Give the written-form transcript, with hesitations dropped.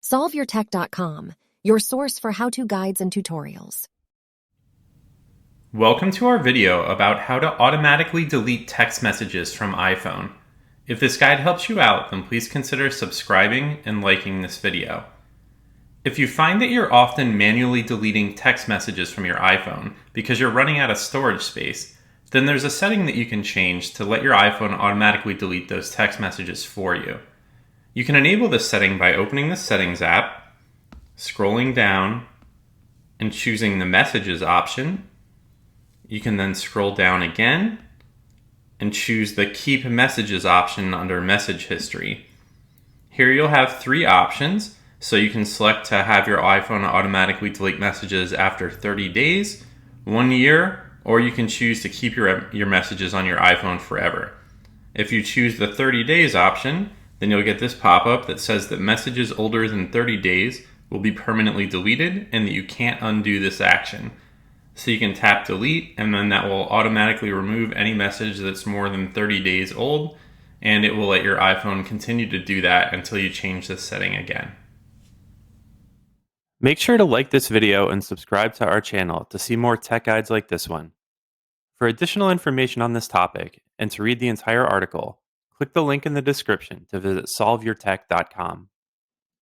SolveYourTech.com, your source for how-to guides and tutorials. Welcome to our video about how to automatically delete text messages from iPhone. If this guide helps you out, then please consider subscribing and liking this video. If you find that you're often manually deleting text messages from your iPhone because you're running out of storage space, then there's a setting that you can change to let your iPhone automatically delete those text messages for you. You can enable this setting by opening the Settings app, scrolling down, and choosing the Messages option. You can then scroll down again and choose the Keep Messages option under Message History. Here you'll have three options, so you can select to have your iPhone automatically delete messages after 30 days, 1 year, or you can choose to keep your messages on your iPhone forever. If you choose the 30 days option, then you'll get this pop-up that says that messages older than 30 days will be permanently deleted and that you can't undo this action. So you can tap delete, and then that will automatically remove any message that's more than 30 days old, and it will let your iPhone continue to do that until you change this setting again. Make sure to like this video and subscribe to our channel to see more tech guides like this one. For additional information on this topic and to read the entire article, click the link in the description to visit solveyourtech.com.